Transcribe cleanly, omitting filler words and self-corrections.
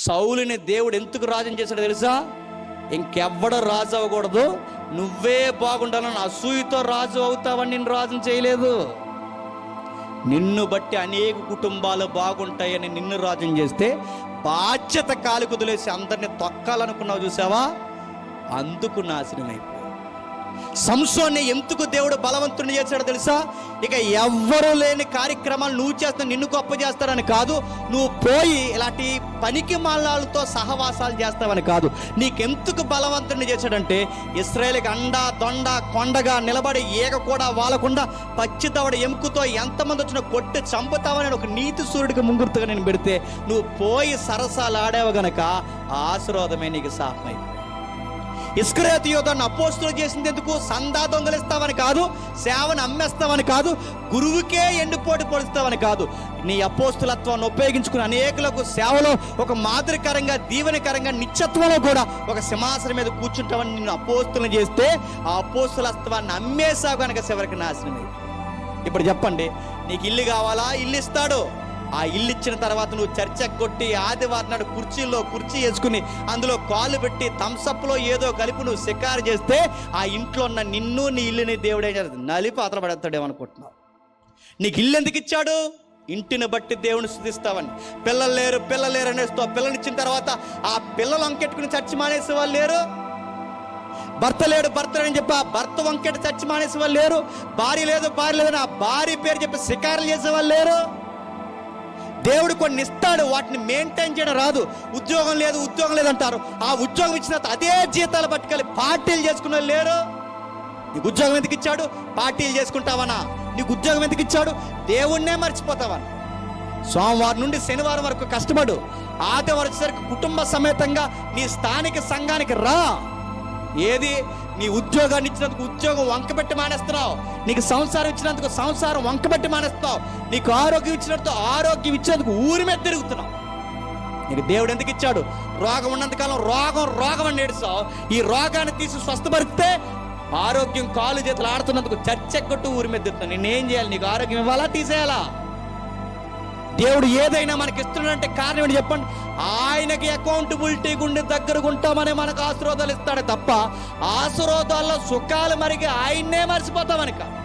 సౌలుని దేవుడు ఎందుకు రాజుని చేశాడో తెలుసా? ఇంకెవ్వడో రాజు అవ్వకూడదు, నువ్వే బాగుండాలని అసూయతో రాజు అవుతావని నిన్ను రాజుని చేయలేదు. నిన్ను బట్టి అనేక కుటుంబాలు బాగుంటాయని నిన్ను రాజుని చేస్తే బాధ్యత కాలు కుదిలేసి అందరిని తొక్కాలనుకున్నావు చూసావా, అందుకు నాశనమైపోయి. సంసోన్ని ఎందుకు దేవుడు బలవంతుని చేశాడో తెలుసా? ఇక ఎవ్వరూ లేని కార్యక్రమాలు నువ్వు చేస్తా నిన్ను గొప్ప చేస్తారని కాదు, నువ్వు పోయి ఇలాంటి పనికి మాలాలతో సహవాసాలు చేస్తావని కాదు. నీకెందుకు బలవంతుని చేశాడంటే ఇశ్రాయేలుకి అండా దొండ కొండగా నిలబడి ఏక కూడా వాలకుండా పచ్చిదవడ ఎముకతో ఎంతమంది వచ్చినా కొట్టి చంపుతావని ఒక నీతి సూర్యుడికి ముంగుర్తుగా నేను పెడితే నువ్వు పోయి సరసాలు ఆడావు గనక ఆశీర్వాదమే నీకు శాపమైంది. ఇస్కరియోతు యోధాను అపోస్తులు చేసింది ఎందుకు? సందా దొంగలిస్తావని కాదు, సేవను అమ్మేస్తావని కాదు, గురువుకే ఎండుపోటు పొడుస్తావని కాదు. నీ అపోస్తులత్వాన్ని ఉపయోగించుకుని అనేకులకు సేవలో ఒక మాదిరికరంగా దీవెనకరంగా నిత్యత్వంలో కూడా ఒక సింహాసనం మీద కూర్చుంటావని నిన్ను అపోస్తులను చేస్తే ఆ అపోస్తులత్వాన్ని అమ్మేసావు కనుక చివరికి నాశనమే. ఇప్పుడు చెప్పండి, నీకు ఇల్లు కావాలా? ఇల్లు ఇస్తాడు. ఆ ఇల్లు ఇచ్చిన తర్వాత నువ్వు చర్చ కొట్టి ఆదివారం నాడు కుర్చీ వేసుకుని అందులో కాళ్ళు పెట్టి థమ్సప్లో ఏదో కలిపి నువ్వు షికారు చేస్తే ఆ ఇంట్లో ఉన్న నిన్ను నీ ఇల్లుని దేవుడే నలిపి అతల పడేస్తాడేమనుకుంటున్నావు. నీకు ఇల్లు ఎందుకు ఇచ్చాడు? ఇంటిని బట్టి దేవుని స్తుతిస్తావని. పిల్లలు లేరు అనేస్తావు. పిల్లనిచ్చిన తర్వాత ఆ పిల్లలు అంకెట్టుకుని చర్చి మానేసే వాళ్ళు లేరు. భర్త లేడు అని చెప్పి ఆ భర్త వంకెట్టు చర్చి మానేసే వాళ్ళు లేరు. భార్య లేదని ఆ భార్య పేరు చెప్పి షికారులు చేసేవాళ్ళు లేరు. దేవుడు కొన్ని ఇస్తాడు, వాటిని మెయింటైన్ చేయడం రాదు. ఉద్యోగం లేదంటారు. ఆ ఉద్యోగం ఇచ్చిన అదే జీతాలు పట్టుకెళ్ళి పార్టీలు చేసుకునే లేరు. నీకు ఉద్యోగం ఎందుకు ఇచ్చాడు? పార్టీలు చేసుకుంటావనా? నీకు ఉద్యోగం ఎందుకు ఇచ్చాడు? దేవుణ్ణే మర్చిపోతావని. సోమవారం నుండి శనివారం వరకు కష్టపడు, ఆదివారం వచ్చేసరికి కుటుంబ సమేతంగా నీ స్థానిక సంఘానికి రా. ఏది? నీ ఉద్యోగాన్ని ఇచ్చినందుకు ఉద్యోగం వంకబెట్టి మానేస్తున్నావు. నీకు సంసారం ఇచ్చినందుకు సంసారం వంకబెట్టి మానేస్తున్నావు. నీకు ఆరోగ్యం ఆరోగ్యం ఇచ్చినందుకు ఊరి మీద తిరుగుతున్నావు. నీకు దేవుడు ఎందుకు ఇచ్చాడు? రోగం ఉన్నంతకాలం రోగం అని ఏడుస్తావు. ఈ రోగాన్ని తీసి స్వస్థపరిస్తే ఆరోగ్యం కాలు చేతులు ఆడుతున్నందుకు చర్చెక్కొట్టు ఊరి మీద తిరుగుతావు. నేనేం చేయాలి? నీకు ఆరోగ్యం ఇవ్వాలా తీసేయాలా? దేవుడు ఏదైనా మనకి ఇస్తున్నాడంటే కారణం ఏంటి చెప్పండి? ఆయనకి అకౌంటబిలిటీ గుండి దగ్గరకు ఉంటామని మనకు ఆశీర్వాదాలు ఇస్తాడే తప్ప ఆశీర్వాదాల్లో సుఖాలు మరిగి ఆయన్నే మర్చిపోతామని కాదు.